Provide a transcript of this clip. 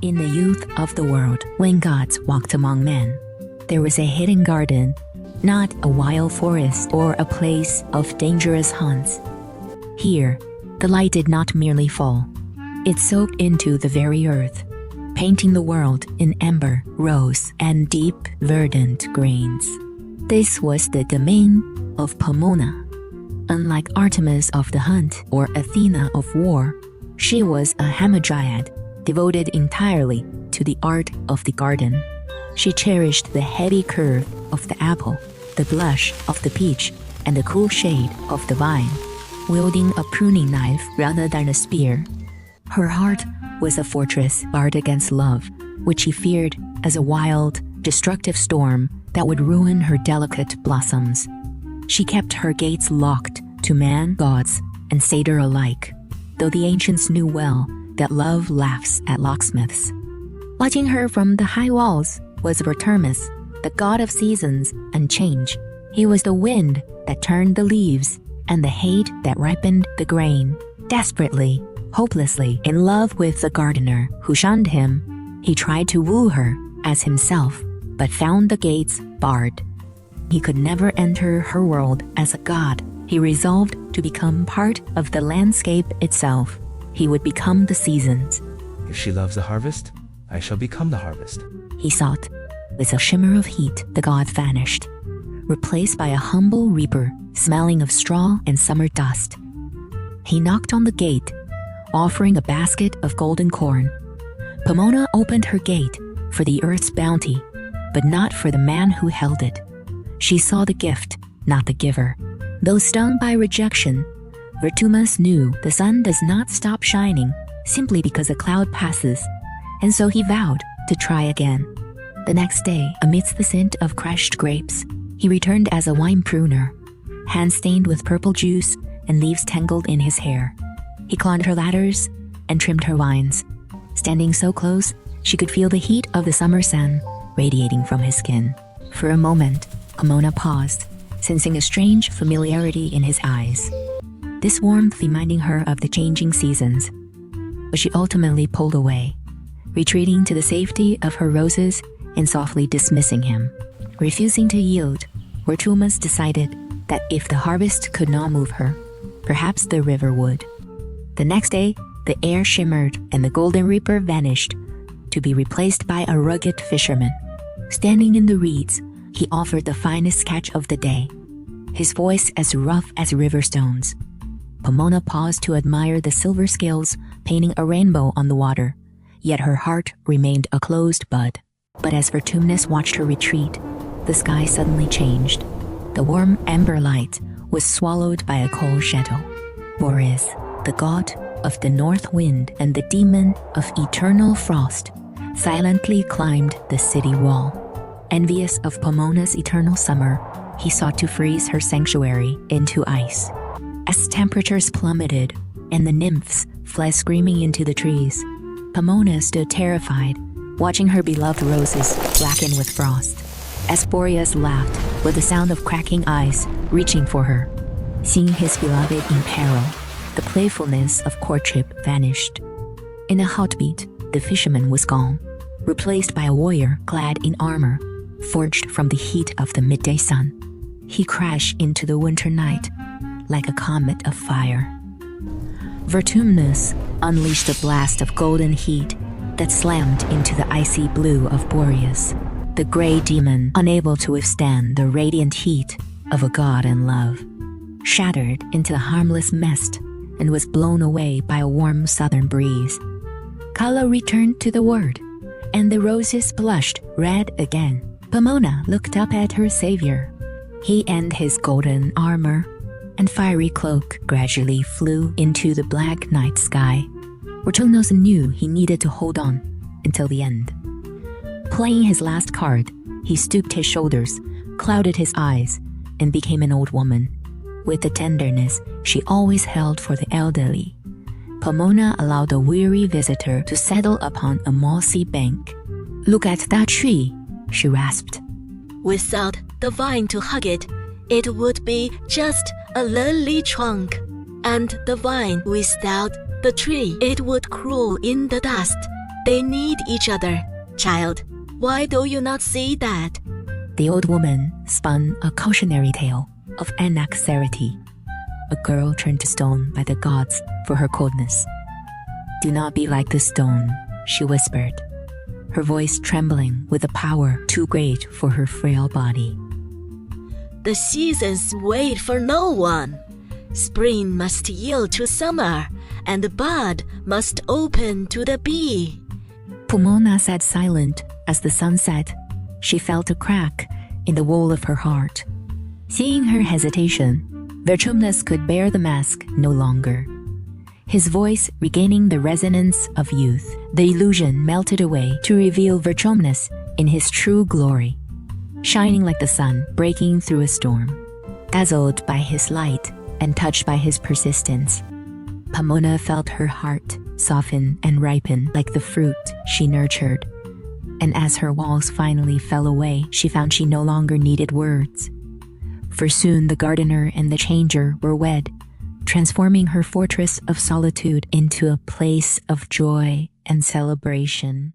In the youth of the world, when gods walked among men, there was a hidden garden, not a wild forest or a place of dangerous hunts. Here, the light did not merely fall. It soaked into the very earth, painting the world in amber, rose, and deep verdant greens. This was the domain of Pomona. Unlike Artemis of the hunt or Athena of war, she was a hamadryad, devoted entirely to the art of the garden. She cherished the heavy curve of the apple, the blush of the peach, and the cool shade of the vine, wielding a pruning knife rather than a spear. Her heart was a fortress guard against love, which she feared as a wild, destructive storm that would ruin her delicate blossoms. She kept her gates locked to man, gods, and satyr alike, though the ancients knew well that love laughs at locksmiths. Watching her from the high walls was Vertumnus, the god of seasons and change. He was the wind that turned the leaves and the hate that ripened the grain. Desperately, hopelessly in love with the gardener who shunned him, he tried to woo her as himself, but found the gates barred. He could never enter her world as a god. He resolved to become part of the landscape itself. He would become the seasons. If she loves the harvest, I shall become the harvest, he thought. With a shimmer of heat, the god vanished, replaced by a humble reaper smelling of straw and summer dust. He knocked on the gate, offering a basket of golden corn. Pomona opened her gate for the earth's bounty, but not for the man who held it. She saw the gift, not the giver. Though stung by rejection, Vertumnus knew the sun does not stop shining simply because a cloud passes, and so he vowed to try again. The next day, amidst the scent of crushed grapes, he returned as a wine pruner, hands stained with purple juice and leaves tangled in his hair. He climbed her ladders and trimmed her vines. Standing so close, she could feel the heat of the summer sun radiating from his skin. For a moment, Pomona paused, sensing a strange familiarity in his eyes, this warmth reminding her of the changing seasons. But she ultimately pulled away, retreating to the safety of her roses and softly dismissing him. Refusing to yield, Vertumnus decided that if the harvest could not move her, perhaps the river would. The next day, the air shimmered and the golden reaper vanished, to be replaced by a rugged fisherman. Standing in the reeds, he offered the finest catch of the day, his voice as rough as river stones. Pomona paused to admire the silver scales painting a rainbow on the water, yet her heart remained a closed bud. But as Vertumnus watched her retreat, the sky suddenly changed. The warm amber light was swallowed by a cold shadow. Boreas, the god of the north wind and the demon of eternal frost, silently climbed the city wall. Envious of Pomona's eternal summer, he sought to freeze her sanctuary into ice. As temperatures plummeted and the nymphs fled screaming into the trees, Pomona stood terrified, watching her beloved roses blacken with frost. As Boreas laughed with the sound of cracking ice reaching for her, seeing his beloved in peril, the playfulness of courtship vanished. In a heartbeat, the fisherman was gone, replaced by a warrior clad in armor, forged from the heat of the midday sun. He crashed into the winter night like a comet of fire. Vertumnus unleashed a blast of golden heat that slammed into the icy blue of Boreas, the gray demon unable to withstand the radiant heat of a god in love, shattered into a harmless mist and was blown away by a warm southern breeze. Color returned to the world, and the roses blushed red again. Pomona looked up at her savior. He and his golden armor and fiery cloak gradually flew into the black night sky. Vertumnus knew he needed to hold on until the end. Playing his last card, he stooped his shoulders, clouded his eyes, and became an old woman. With the tenderness she always held for the elderly, Pomona allowed the weary visitor to settle upon a mossy bank. "Look at that tree," she rasped. Without the vine to hug it, it would be just a lonely trunk. And the vine without the tree, it would crawl in the dust. They need each other. Child, why do you not see that? The old woman spun a cautionary tale of anaxarete, a girl turned to stone by the gods for her coldness. Do not be like the stone, she whispered, her voice trembling with a power too great for her frail body. The seasons wait for no one. Spring must yield to summer, and the bud must open to the bee. Pomona sat silent as the sun set. She felt a crack in the wall of her heart. Seeing her hesitation, Vertumnus could bear the mask no longer. His voice regaining the resonance of youth, the illusion melted away to reveal Vertumnus in his true glory, shining like the sun breaking through a storm. Dazzled by his light and touched by his persistence, Pomona felt her heart soften and ripen like the fruit she nurtured. And as her walls finally fell away, she found she no longer needed words. For soon the gardener and the changer were wed, transforming her fortress of solitude into a place of joy and celebration.